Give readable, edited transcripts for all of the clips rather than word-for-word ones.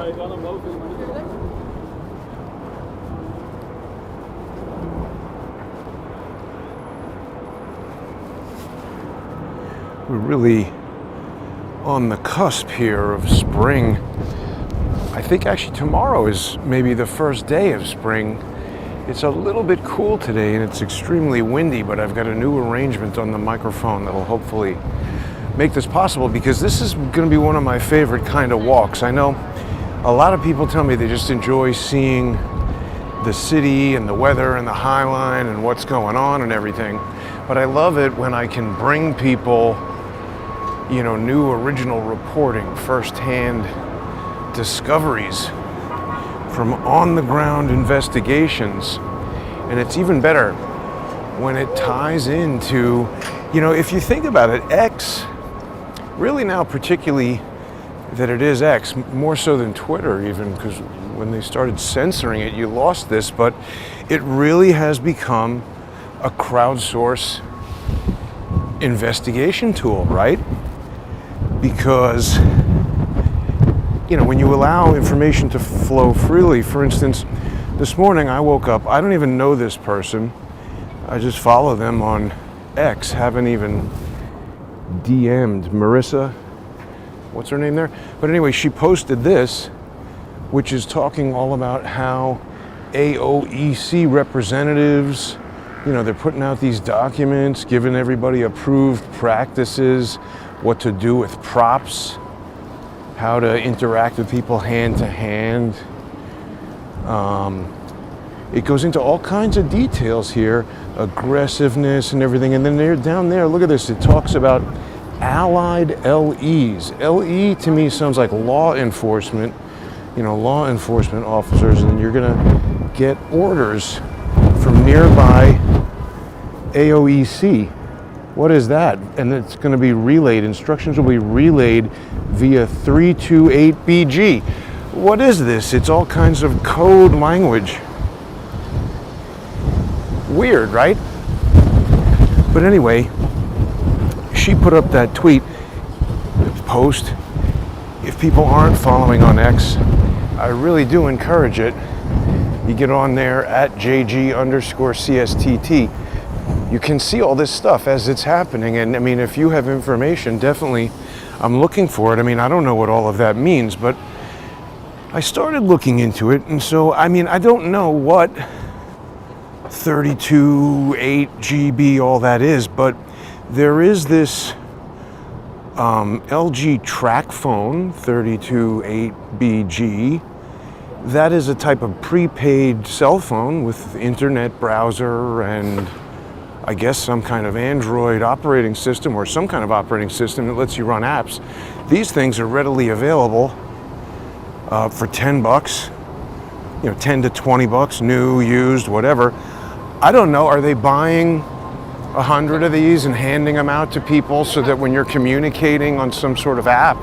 We're really on the cusp here of spring. I think actually tomorrow is maybe the first day of spring. It's a little bit cool today and it's extremely windy, but I've got a new arrangement on the microphone that'll hopefully make this possible, because this is going to be one of my favorite kind of walks. I know a lot of people tell me they just enjoy seeing the city and the weather and the High Line and what's going on and everything, but I love it when I can bring people, you know, new original reporting, firsthand discoveries from on-the-ground investigations. And it's even better when it ties into, you know, if you think about it, X, really now particularly that it is X, more so than Twitter even, because when they started censoring it, you lost this, but it really has become a crowdsource investigation tool, right? Because, you know, when you allow information to flow freely, for instance, this morning I woke up, I don't even know this person, I just follow them on X, haven't even DM'd Marissa, what's her name there? But anyway, she posted this, which is talking all about how AOEC representatives, you know, they're putting out these documents, giving everybody approved practices, what to do with props, how to interact with people hand to hand. It goes into all kinds of details here, aggressiveness and everything. And then down there, look at this, it talks about allied LEs. LE to me sounds like law enforcement, you know, law enforcement officers, and you're gonna get orders from nearby AOEC. What is that? And it's going to be relayed. Instructions will be relayed via 328BG. What is this? It's all kinds of code language. Weird, right? But anyway, she put up that tweet, post. If people aren't following on X, I really do encourage it. You get on there at JG_CSTT. You can see all this stuff as it's happening. And I mean, if you have information, definitely I'm looking for it. I mean, I don't know what all of that means, but I started looking into it. And so, I mean, I don't know what 32.8 GB all that is, but there is this LG track phone, 32.8 BG. That is a type of prepaid cell phone with internet browser and I guess some kind of Android operating system or some kind of operating system that lets you run apps. These things are readily available for $10, you know, 10 to 20 bucks, new, used, whatever. I don't know, are they buying 100 of these and handing them out to people so that when you're communicating on some sort of app,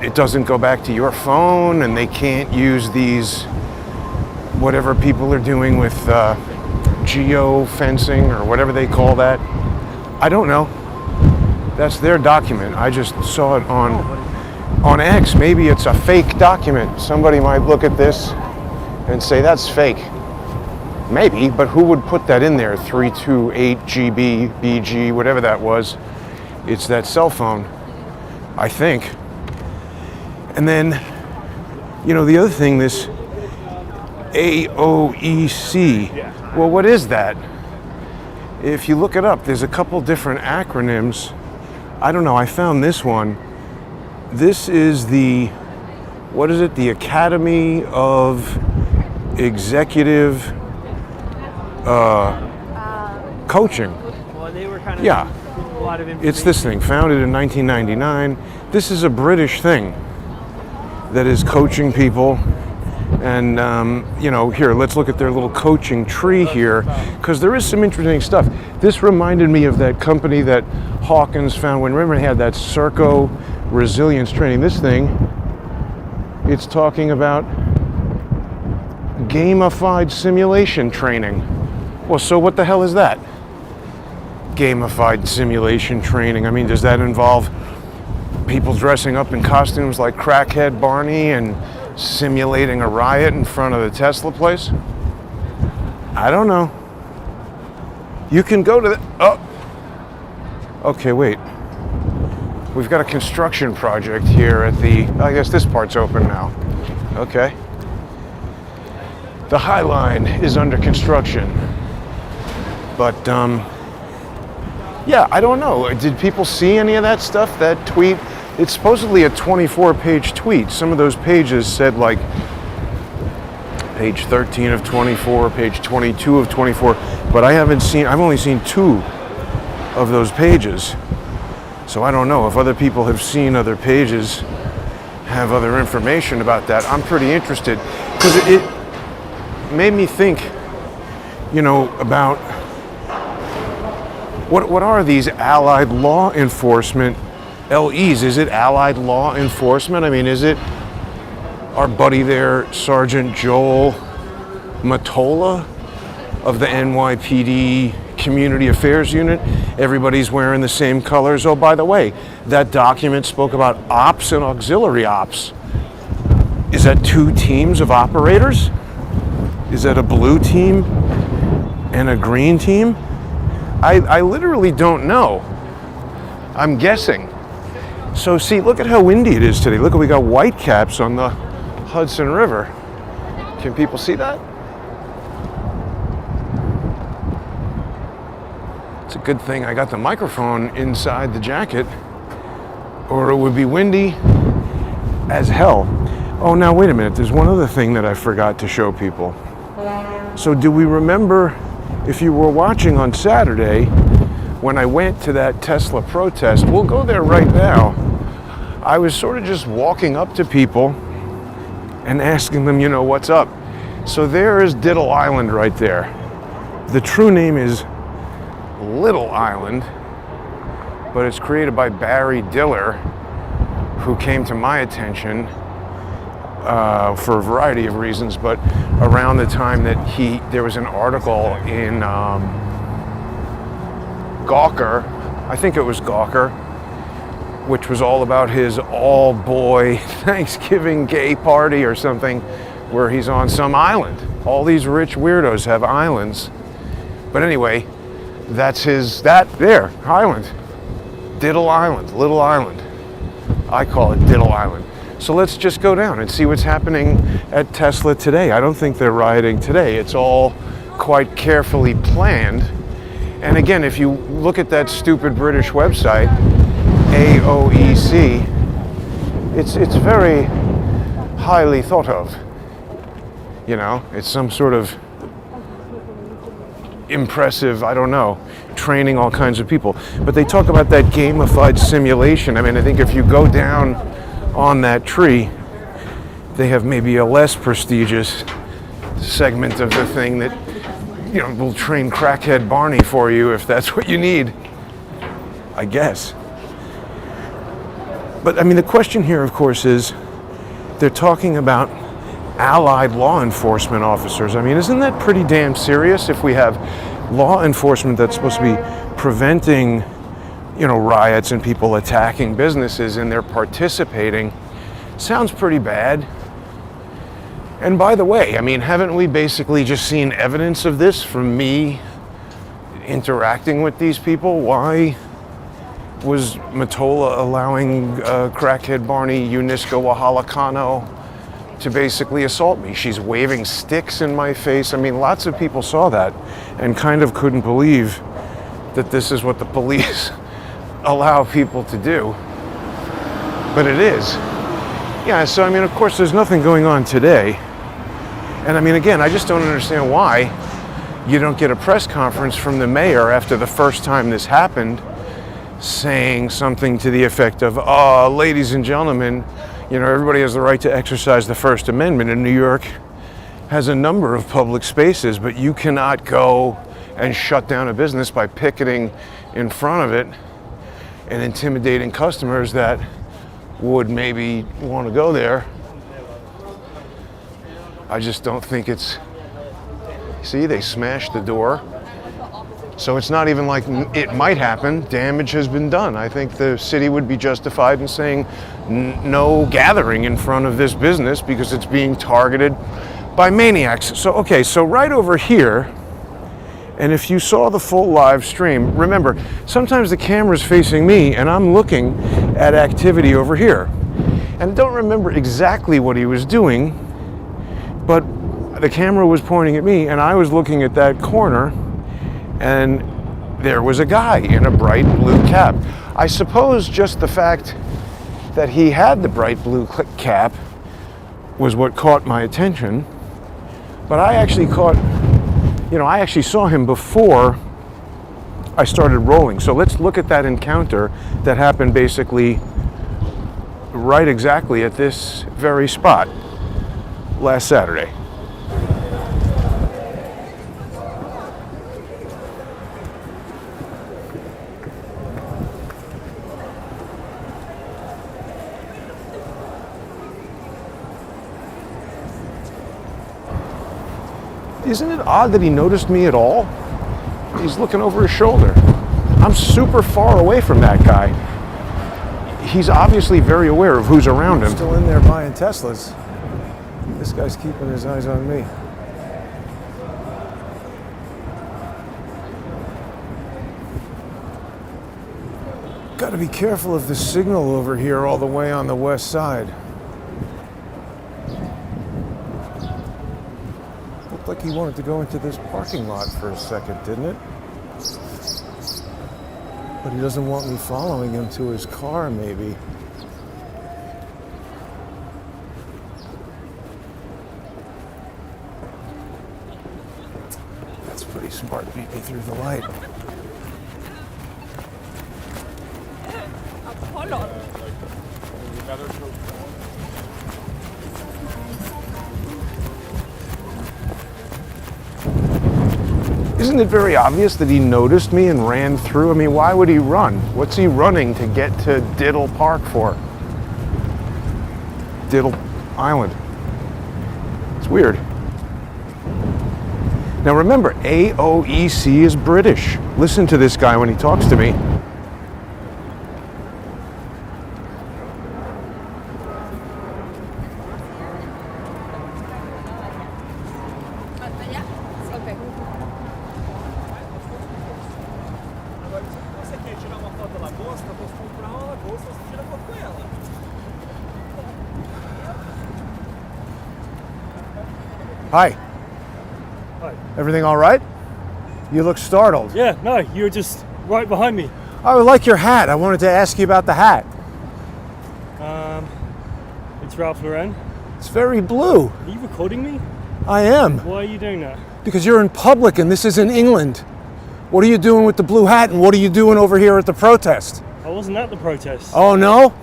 it doesn't go back to your phone and they can't use these, whatever people are doing with geo-fencing or whatever they call that. I don't know. That's their document. I just saw it on X. Maybe it's a fake document. Somebody might look at this and say that's fake. Maybe, but who would put that in there? 328 GB, BG, whatever that was. It's that cell phone, I think. And then, you know, the other thing, this AOEC. Well, what is that? If you look it up, there's a couple different acronyms. I don't know, I found this one. This is the, what is it? The Academy of Executive Coaching. Well, they were kind of, yeah, a lot of it's this thing, founded in 1999. This is a British thing that is coaching people. And, you know, here, let's look at their little coaching tree here, because there is some interesting stuff. This reminded me of that company that Hawkins found when, remember, he had that Serco resilience training. This thing, it's talking about gamified simulation training. Well, so what the hell is that? Gamified simulation training. I mean, does that involve people dressing up in costumes like crackhead Barney and simulating a riot in front of the Tesla place? I don't know. You can go to the... Oh! Okay, wait. We've got a construction project here at the... I guess this part's open now. Okay. The High Line is under construction. But, yeah, I don't know. Did people see any of that stuff? That tweet? It's supposedly a 24-page tweet. Some of those pages said, like, page 13 of 24, page 22 of 24. But I've only seen 2 of those pages. So I don't know if other people have seen other pages, have other information about that. I'm pretty interested because it made me think, you know, about what are these allied law enforcement LEs? Is it allied law enforcement? I mean, is it our buddy there, Sergeant Joel Mottola of the NYPD Community Affairs Unit? Everybody's wearing the same colors. Oh, by the way, that document spoke about ops and auxiliary ops. Is that 2 teams of operators? Is that a blue team and a green team? I literally don't know. I'm guessing. So see, look at how windy it is today. Look, we got white caps on the Hudson River. Can people see that? It's a good thing I got the microphone inside the jacket, or it would be windy as hell. Oh, now wait a minute. There's one other thing that I forgot to show people. So do we remember, if you were watching on Saturday, when I went to that Tesla protest, we'll go there right now. I was sort of just walking up to people and asking them, you know, what's up? So there is Diddle Island right there. The true name is Little Island, but it's created by Barry Diller, who came to my attention for a variety of reasons, but around the time that there was an article in Gawker, I think it was Gawker, which was all about his all-boy Thanksgiving gay party or something, where he's on some island. All these rich weirdos have islands. But anyway, that's there, Island. Diddle Island, Little Island. I call it Diddle Island. So let's just go down and see what's happening at Tesla today. I don't think they're rioting today. It's all quite carefully planned. And again, if you look at that stupid British website, AOEC, it's very highly thought of. You know, it's some sort of impressive, I don't know, training all kinds of people. But they talk about that gamified simulation. I mean, I think if you go down on that tree, they have maybe a less prestigious segment of the thing that, you know, will train crackhead Barney for you if that's what you need, I guess. But I mean, the question here, of course, is they're talking about allied law enforcement officers. I mean, isn't that pretty damn serious if we have law enforcement that's supposed to be preventing, you know, riots and people attacking businesses, and they're participating? Sounds pretty bad. And by the way, I mean, haven't we basically just seen evidence of this from me interacting with these people? Why was Mottola allowing crackhead Barney Uniska Wahalakano to basically assault me? She's waving sticks in my face. I mean, lots of people saw that and kind of couldn't believe that this is what the police allow people to do. But it is. Yeah, so I mean, of course, there's nothing going on today. And I mean, again, I just don't understand why you don't get a press conference from the mayor after the first time this happened, saying something to the effect of, oh, ladies and gentlemen, you know, everybody has the right to exercise the First Amendment, and New York has a number of public spaces, but you cannot go and shut down a business by picketing in front of it and intimidating customers that would maybe want to go there. I just don't think it's... See, they smashed the door. So it's not even like it might happen. Damage has been done. I think the city would be justified in saying no gathering in front of this business because it's being targeted by maniacs. So, okay, so right over here, and if you saw the full live stream, remember, sometimes the camera's facing me and I'm looking at activity over here. And I don't remember exactly what he was doing, but the camera was pointing at me and I was looking at that corner, and there was a guy in a bright blue cap. I suppose just the fact that he had the bright blue cap was what caught my attention. But I actually I actually saw him before I started rolling. So let's look at that encounter that happened basically right exactly at this very spot last Saturday. Isn't it odd that he noticed me at all? He's looking over his shoulder. I'm super far away from that guy. He's obviously very aware of who's around him. Still in there buying Teslas. This guy's keeping his eyes on me. Got to be careful of the signal over here all the way on the west side. Looked like he wanted to go into this parking lot for a second, didn't it? But he doesn't want me following him to his car, maybe. That's pretty smart, beat me through the light. Isn't it very obvious that he noticed me and ran through? I mean, why would he run? What's he running to get to Diddle Park for? Diddle Island. It's weird. Now remember, AOEC is British. Listen to this guy when he talks to me. Hi. Hi. Everything all right? You look startled. Yeah, no, you were just right behind me. I would like your hat. I wanted to ask you about the hat. It's Ralph Lauren. It's very blue. Are you recording me? I am. Why are you doing that? Because you're in public and this is in England. What are you doing with the blue hat and what are you doing over here at the protest? I wasn't at the protest. Oh, no?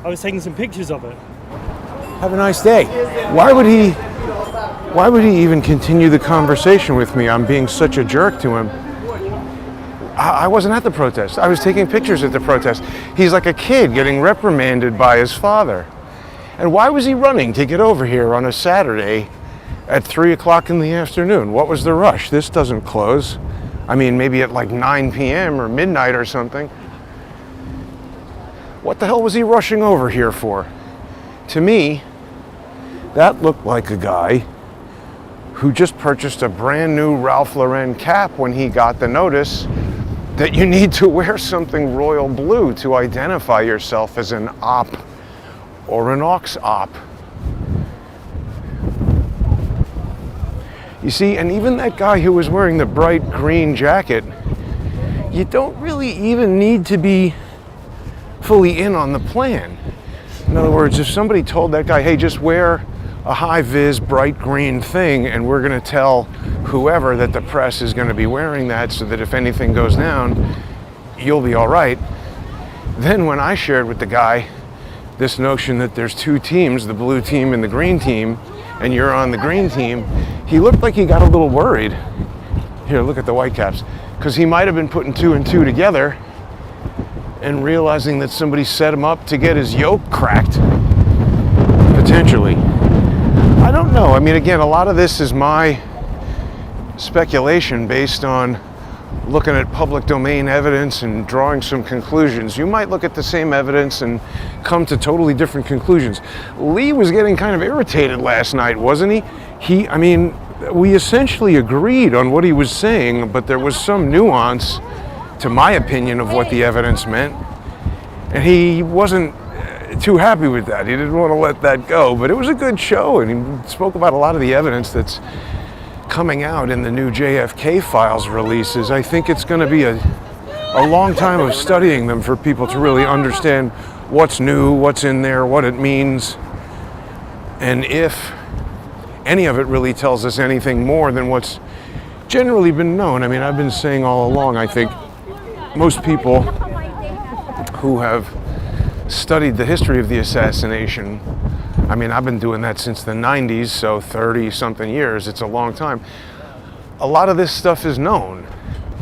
I was taking some pictures of it. Have a nice day. Why would he even continue the conversation with me? I'm being such a jerk to him. I wasn't at the protest. I was taking pictures at the protest. He's like a kid getting reprimanded by his father. And why was he running to get over here on a Saturday at 3 o'clock in the afternoon? What was the rush? This doesn't close. I mean, maybe at like 9 p.m. or midnight or something. What the hell was he rushing over here for? To me, that looked like a guy who just purchased a brand new Ralph Lauren cap when he got the notice that you need to wear something royal blue to identify yourself as an op or an aux op. You see, and even that guy who was wearing the bright green jacket, you don't really even need to be fully in on the plan. In other words, if somebody told that guy, hey, just wear a high-vis bright green thing and we're going to tell whoever that the press is going to be wearing that so that if anything goes down, you'll be all right. Then when I shared with the guy this notion that there's two teams, the blue team and the green team, and you're on the green team, he looked like he got a little worried. Here, look at the Whitecaps. Because he might have been putting two and two together and realizing that somebody set him up to get his yoke cracked, potentially. I don't know. I mean, again, a lot of this is my speculation based on looking at public domain evidence and drawing some conclusions. You might look at the same evidence and come to totally different conclusions. Lee was getting kind of irritated last night, wasn't he? I mean, we essentially agreed on what he was saying, but there was some nuance, to my opinion, of what the evidence meant. And he wasn't too happy with that. He didn't want to let that go, but it was a good show, and he spoke about a lot of the evidence that's coming out in the new JFK files releases. I think it's going to be a long time of studying them for people to really understand what's new, what's in there, what it means, and if any of it really tells us anything more than what's generally been known. I mean, I've been saying all along, I think most people who have studied the history of the assassination, I mean, I've been doing that since the 90s, so 30-something years, it's a long time. A lot of this stuff is known,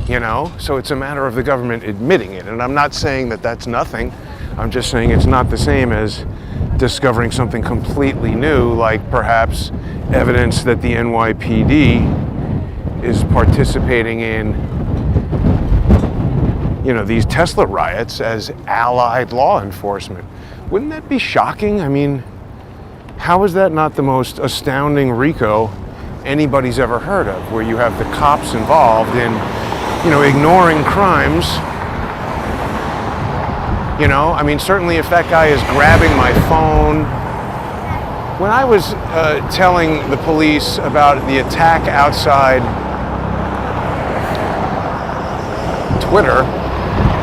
you know, so it's a matter of the government admitting it. And I'm not saying that that's nothing. I'm just saying it's not the same as discovering something completely new, like perhaps evidence that the NYPD is participating in, you know, these Tesla riots as allied law enforcement. Wouldn't that be shocking? I mean, how is that not the most astounding RICO anybody's ever heard of, where you have the cops involved in, you know, ignoring crimes? You know, I mean, certainly if that guy is grabbing my phone. When I was telling the police about the attack outside Twitter,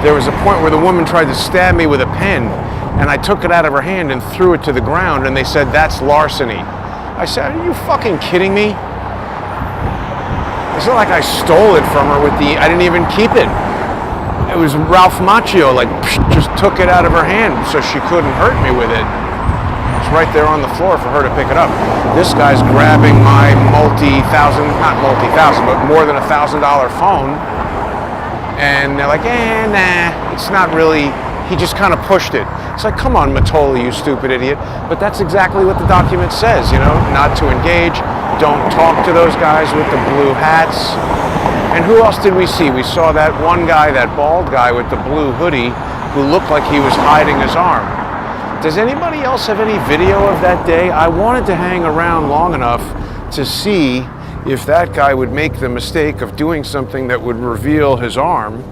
there was a point where the woman tried to stab me with a pen, and I took it out of her hand and threw it to the ground, and they said, "That's larceny." I said, "Are you fucking kidding me?" It's not like I stole it from her I didn't even keep it. It was Ralph Macchio, like, just took it out of her hand so she couldn't hurt me with it. It's right there on the floor for her to pick it up. This guy's grabbing my not multi-thousand, but more than $1,000 phone. And they're like, nah, it's not really, he just kind of pushed it. It's like, come on, Mottola, you stupid idiot. But that's exactly what the document says, you know, not to engage, don't talk to those guys with the blue hats. And who else did we see? We saw that one guy, that bald guy with the blue hoodie, who looked like he was hiding his arm. Does anybody else have any video of that day? I wanted to hang around long enough to see if that guy would make the mistake of doing something that would reveal his arm.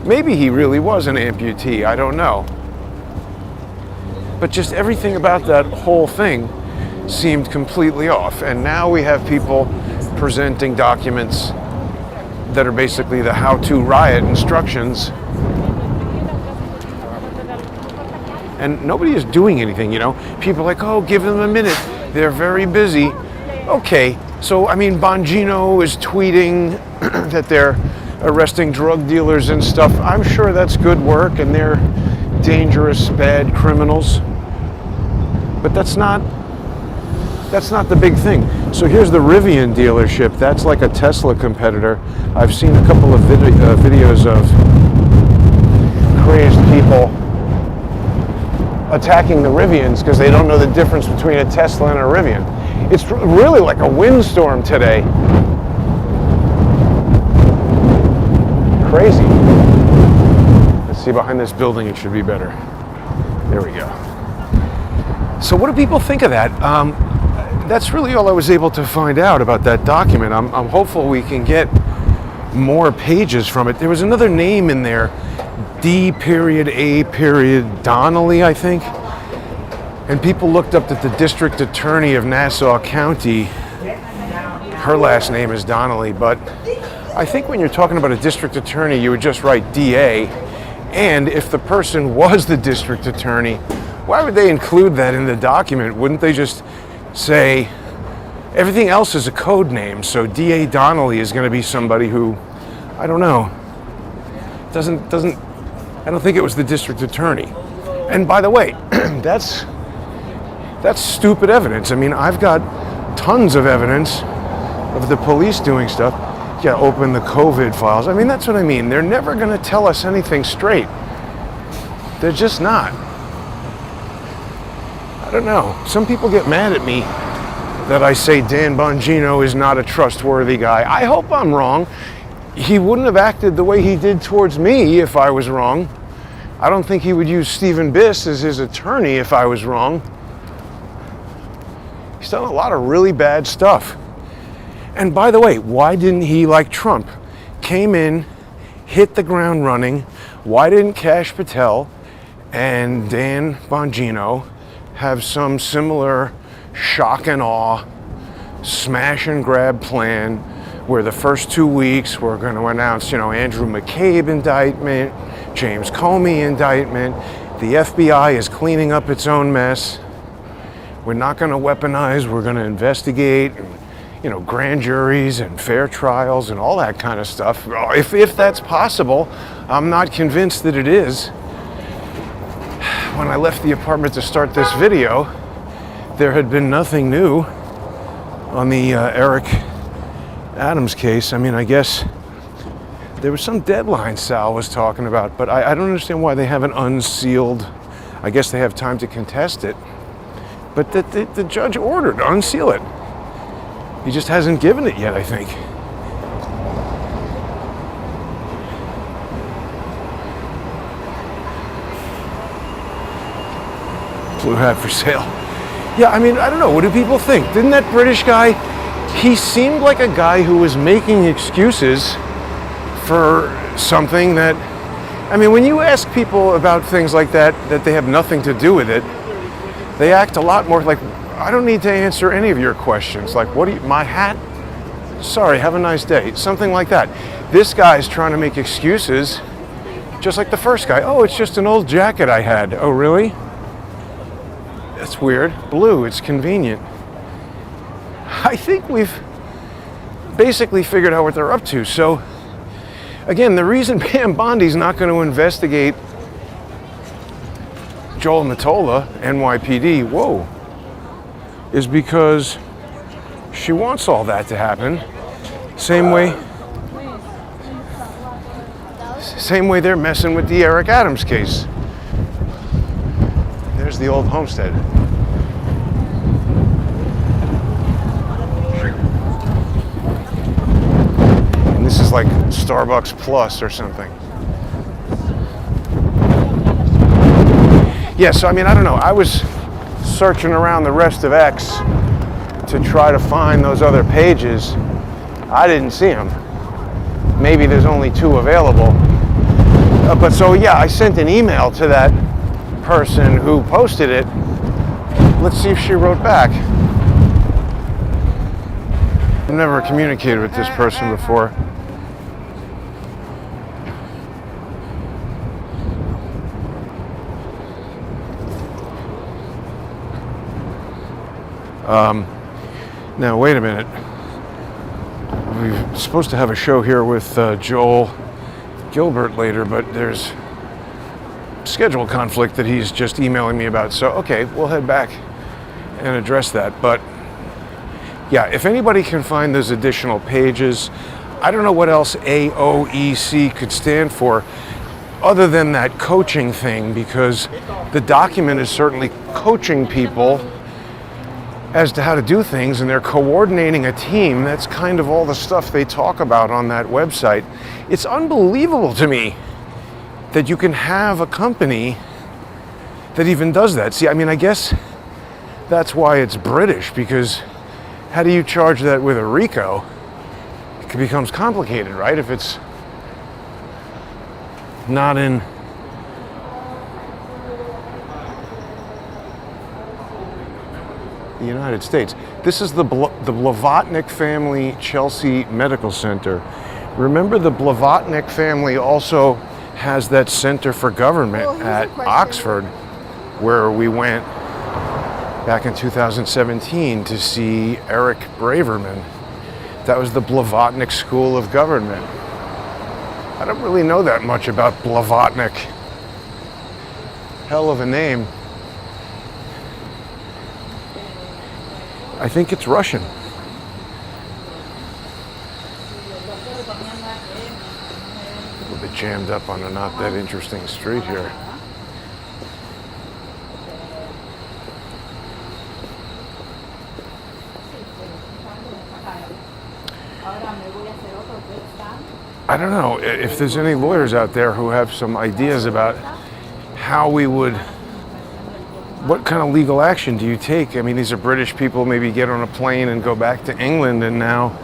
Maybe he really was an amputee, I don't know. But just everything about that whole thing seemed completely off. And now we have people presenting documents that are basically the how-to riot instructions. And nobody is doing anything, you know? People are like, oh, give them a minute. They're very busy. Okay, so, I mean, Bongino is tweeting that they're arresting drug dealers and stuff. I'm sure that's good work, and they're dangerous, bad criminals. But that's not the big thing. So here's the Rivian dealership. That's like a Tesla competitor. I've seen a couple of videos of crazed people attacking the Rivians because they don't know the difference between a Tesla and a Rivian. It's really like a windstorm today. Crazy. Let's see, behind this building it should be better. There we go. So what do people think of that? That's really all I was able to find out about that document. I'm hopeful we can get more pages from it. There was another name in there, D.A. Donnelly, I think. And people looked up that the district attorney of Nassau County, her last name is Donnelly, but I think when you're talking about a district attorney, you would just write DA. And if the person was the district attorney, why would they include that in the document? Wouldn't they just say, everything else is a code name, so D.A. Donnelly is going to be somebody who, I don't know, I don't think it was the district attorney. And by the way, that's stupid evidence. I mean, I've got tons of evidence of the police doing stuff. Yeah, open the COVID files. I mean, that's what I mean. They're never going to tell us anything straight. They're just not. I don't know. Some people get mad at me that I say Dan Bongino is not a trustworthy guy. I hope I'm wrong. he wouldn't have acted the way he did towards me if I was wrong. I don't think he would use Stephen Biss as his attorney if I was wrong. He's done a lot of really bad stuff. And by the way, why didn't he, like Trump, came in, hit the ground running? Why didn't Kash Patel and Dan Bongino have some similar shock and awe, smash and grab plan where the first 2 weeks we're going to announce, Andrew McCabe indictment, James Comey indictment, the FBI is cleaning up its own mess, we're not going to weaponize, we're going to investigate, and, grand juries and fair trials and all that kind of stuff. If that's possible, I'm not convinced that it is. When I left the apartment to start this video, there had been nothing new on the Eric Adams case. I mean, I guess there was some deadline Sal was talking about, but I don't understand why they haven't unsealed. I guess they have time to contest it. But the judge ordered to unseal it. He just hasn't given it yet, I think. Blue hat for sale. Yeah, I mean, I don't know. What do people think? Didn't that British guy, he seemed like a guy who was making excuses for something that, I mean, when you ask people about things like that they have nothing to do with it, they act a lot more like, I don't need to answer any of your questions. Like, what do you, my hat? Sorry, have a nice day. Something like that. This guy's trying to make excuses, just like the first guy. Oh, it's just an old jacket I had. Oh, really? That's weird. Blue, it's convenient. I think we've basically figured out what they're up to. So, again, the reason Pam Bondi's not going to investigate Joel Mottola, NYPD, is because she wants all that to happen. Same way they're messing with the Eric Adams case. There's the old homestead. And this is like Starbucks Plus or something. Yeah, so I mean, I don't know. I was searching around the rest of X to try to find those other pages. I didn't see them. Maybe there's only 2 available. But so yeah, I sent an email to that person who posted it. Let's see if she wrote back. I've never communicated with this person before. Now, wait a minute. We're supposed to have a show here with Joel Gilbert later, but there's schedule conflict that he's just emailing me about. So, okay, we'll head back and address that. But, yeah, if anybody can find those additional pages, I don't know what else AOEC could stand for other than that coaching thing, because the document is certainly coaching people as to how to do things, and they're coordinating a team. That's kind of all the stuff they talk about on that website. It's unbelievable to me that you can have a company that even does that. See, I mean, I guess that's why it's British, because how do you charge that with a RICO? It becomes complicated, right? If it's not in the United States. This is the Blavatnik family Chelsea Medical Center. Remember, the Blavatnik family also has that Center for Government at Oxford, where we went back in 2017 to see Eric Braverman. That was the Blavatnik School of Government. I don't really know that much about Blavatnik. Hell of a name. I think it's Russian. A little bit jammed up on a not that interesting street here. I don't know if there's any lawyers out there who have some ideas about how we would, what kind of legal action do you take? I mean, these are British people, maybe get on a plane and go back to England and now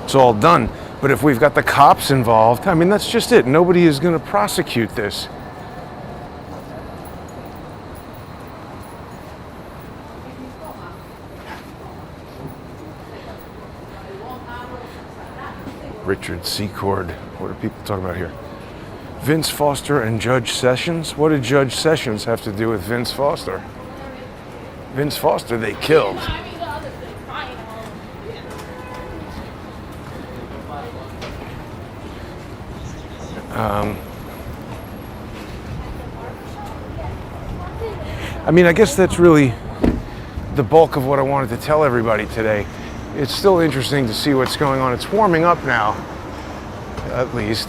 it's all done. But if we've got the cops involved, I mean, that's just it. Nobody is going to prosecute this. Richard Secord. What are people talking about here? Vince Foster and Judge Sessions? What did Judge Sessions have to do with Vince Foster? Vince Foster, they killed. I mean, I guess that's really the bulk of what I wanted to tell everybody today. It's still interesting to see what's going on. It's warming up now, at least.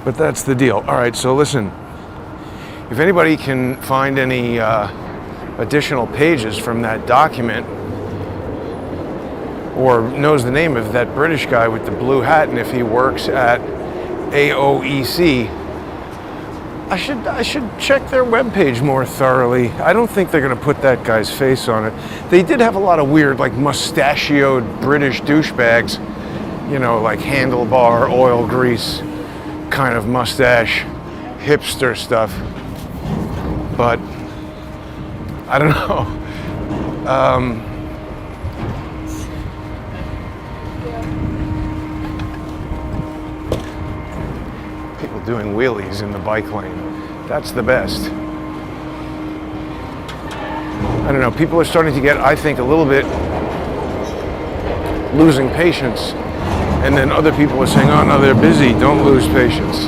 But that's the deal. All right, so listen, if anybody can find any additional pages from that document or knows the name of that British guy with the blue hat, and if he works at AOEC, I should check their webpage more thoroughly. I don't think they're going to put that guy's face on it. They did have a lot of weird, like, mustachioed British douchebags, you know, like handlebar, oil grease, kind of mustache, hipster stuff. But I don't know. People doing wheelies in the bike lane. That's the best. I don't know. People are starting to get, I think, a little bit losing patience. And then other people are saying, oh no, they're busy, don't lose patience.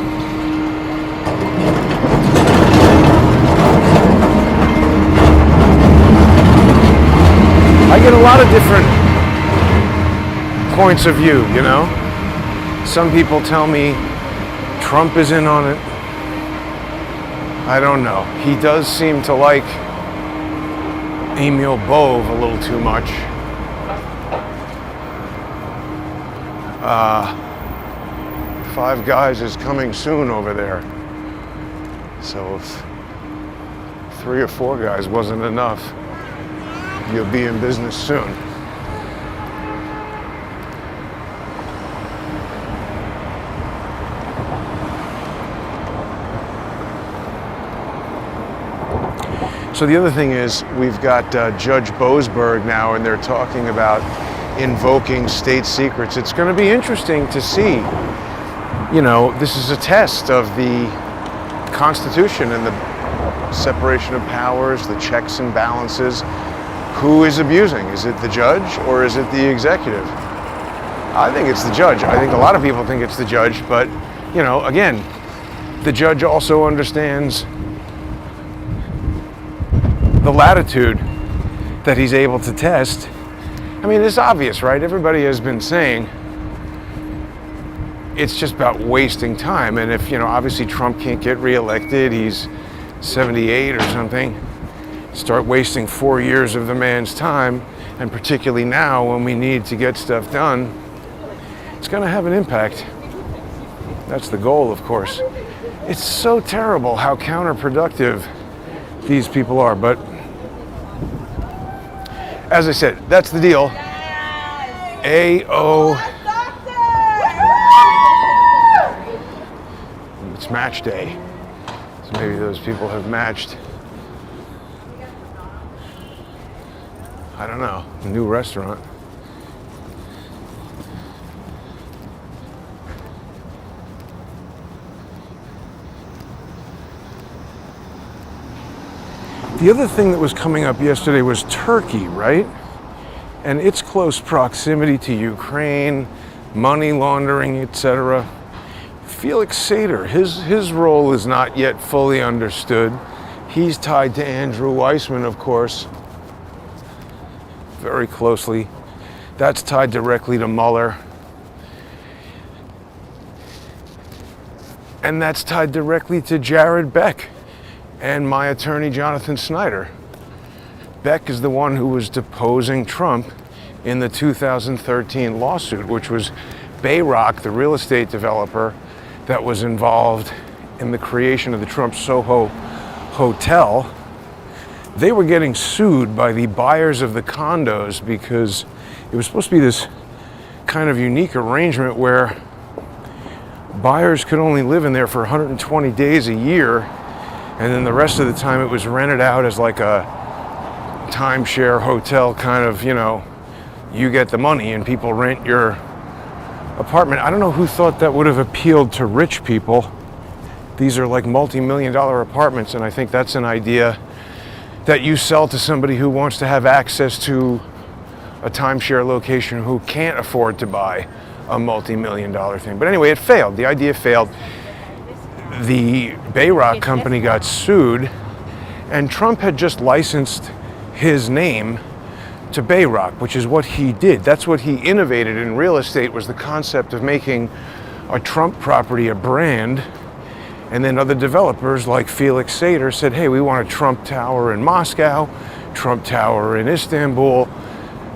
I get a lot of different points of view, you know? Some people tell me Trump is in on it. I don't know. He does seem to like Emil Bove a little too much. Five Guys is coming soon over there. So if 3 or 4 guys wasn't enough, you'll be in business soon. So the other thing is, we've got Judge Boasberg now, and they're talking about invoking state secrets. It's going to be interesting to see. You know, this is a test of the Constitution and the separation of powers, the checks and balances. Who is abusing? Is it the judge or is it the executive? I think it's the judge. I think a lot of people think it's the judge, but, you know, again, the judge also understands the latitude that he's able to test. I mean, it's obvious, right? Everybody has been saying it's just about wasting time. And if, you know, obviously Trump can't get reelected, he's 78 or something, start wasting 4 years of the man's time, and particularly now when we need to get stuff done, it's going to have an impact. That's the goal, of course. It's so terrible how counterproductive these people are, but as I said, that's the deal. It's match day. So maybe those people have matched, I don't know, a new restaurant. The other thing that was coming up yesterday was Turkey, right? And its close proximity to Ukraine, money laundering, etc. Felix Sater, his role is not yet fully understood. He's tied to Andrew Weissman, of course, very closely. That's tied directly to Mueller. And that's tied directly to Jared Beck and my attorney, Jonathan Snyder. Beck is the one who was deposing Trump in the 2013 lawsuit, which was Bayrock, the real estate developer that was involved in the creation of the Trump Soho Hotel. They were getting sued by the buyers of the condos because it was supposed to be this kind of unique arrangement where buyers could only live in there for 120 days a year, and then the rest of the time it was rented out as like a timeshare hotel kind of, you get the money and people rent your apartment. I don't know who thought that would have appealed to rich people. These are like multi-million-dollar apartments, and I think that's an idea that you sell to somebody who wants to have access to a timeshare location who can't afford to buy a multi-million-dollar thing. But anyway, it failed. The idea failed. The Bayrock company got sued, and Trump had just licensed his name to Bayrock, which is what he did. That's what he innovated in real estate, was the concept of making a Trump property a brand. And then other developers like Felix Sater said, hey, we want a Trump Tower in Moscow, Trump Tower in Istanbul,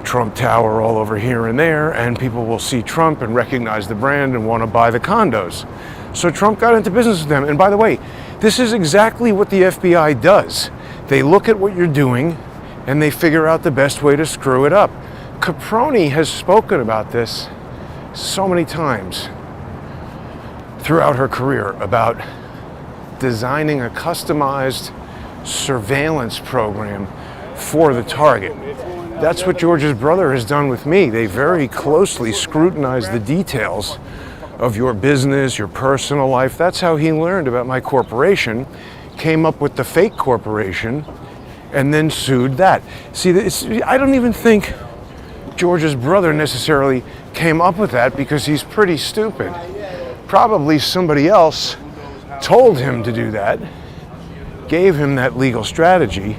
Trump Tower all over here and there, and people will see Trump and recognize the brand and want to buy the condos. So Trump got into business with them. And by the way, this is exactly what the FBI does. They look at what you're doing and they figure out the best way to screw it up. Caproni has spoken about this so many times throughout her career about designing a customized surveillance program for the target. That's what George's brother has done with me. They very closely scrutinize the details of your business, your personal life. That's how he learned about my corporation, came up with the fake corporation, and then sued that. See, I don't even think George's brother necessarily came up with that because he's pretty stupid. Probably somebody else told him to do that, gave him that legal strategy,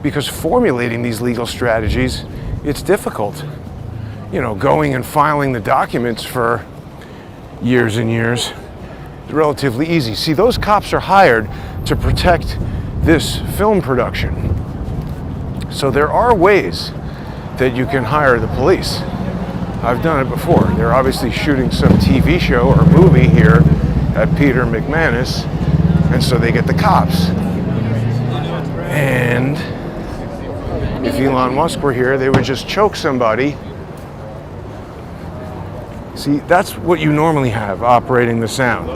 because formulating these legal strategies, it's difficult. Going and filing the documents for years and years is relatively easy. See, those cops are hired to protect this film production. So there are ways that you can hire the police. I've done it before. They're obviously shooting some TV show or movie here at Peter McManus, and so they get the cops. And if Elon Musk were here, they would just choke somebody. See, that's what you normally have operating the sound.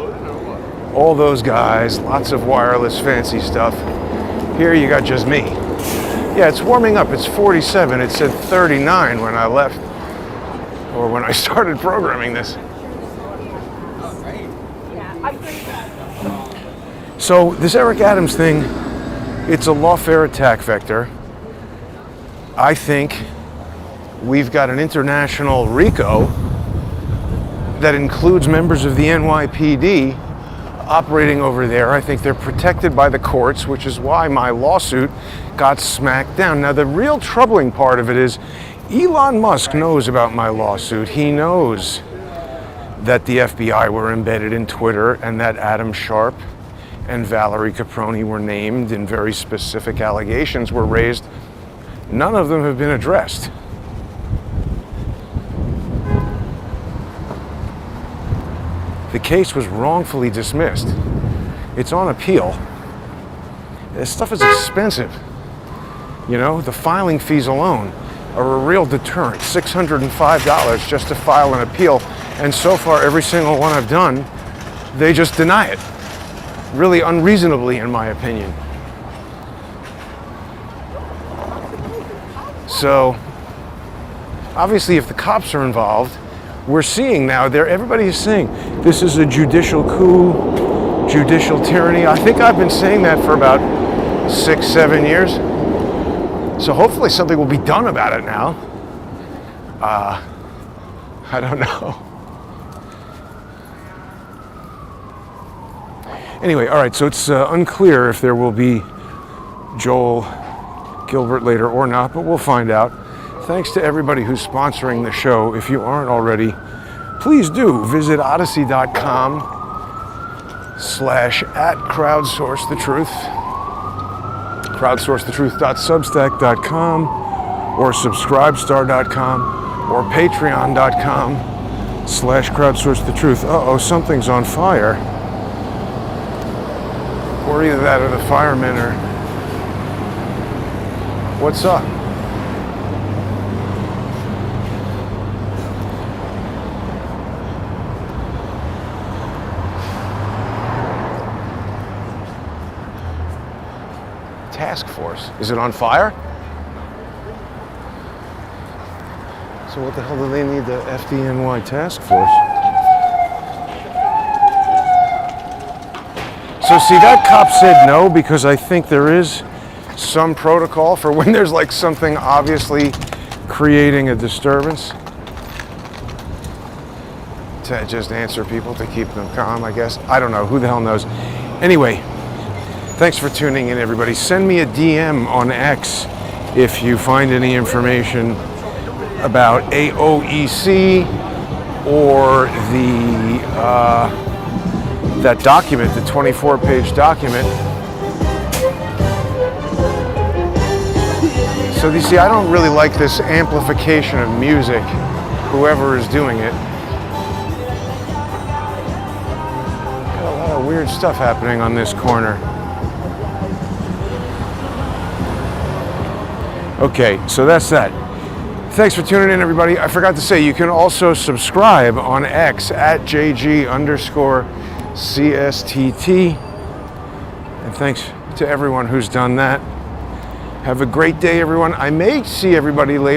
All those guys, lots of wireless fancy stuff. Here you got just me. Yeah, it's warming up. It's 47. It said 39 when I left, or when I started programming this. So this Eric Adams thing, it's a lawfare attack vector. I think we've got an international RICO that includes members of the NYPD operating over there. I think they're protected by the courts, which is why my lawsuit got smacked down. Now, the real troubling part of it is Elon Musk knows about my lawsuit. He knows that the FBI were embedded in Twitter and that Adam Sharp and Valerie Caproni were named and very specific allegations were raised. None of them have been addressed. The case was wrongfully dismissed. It's on appeal. This stuff is expensive. The filing fees alone are a real deterrent. $605 just to file an appeal. And so far, every single one I've done, they just deny it. Really unreasonably, in my opinion. So, obviously, if the cops are involved, we're seeing now, everybody is saying this is a judicial coup, judicial tyranny. I think I've been saying that for about 6-7 years. So hopefully something will be done about it now. I don't know. Anyway, all right, so it's unclear if there will be Joel Gilbert later or not, but we'll find out. Thanks to everybody who's sponsoring the show. If you aren't already, please do visit odyssey.com/@crowdsource the truth. crowdsourcethetruth.substack.com or subscribestar.com or patreon.com/crowdsourcethetruth. Uh-oh, something's on fire. Or either that or the firemen are... What's up? Task force. Is it on fire? So what the hell do they need the FDNY task force? So see, that cop said no because I think there is some protocol for when there's like something obviously creating a disturbance to just answer people to keep them calm, I guess. I don't know. Who the hell knows? Anyway, thanks for tuning in, everybody. Send me a DM on X if you find any information about AOEC or that document, the 24-page document. So you see, I don't really like this amplification of music, whoever is doing it. Got a lot of weird stuff happening on this corner. Okay, so that's that. Thanks for tuning in, everybody. I forgot to say, you can also subscribe on X at JG_CSTT. And thanks to everyone who's done that. Have a great day, everyone. I may see everybody later.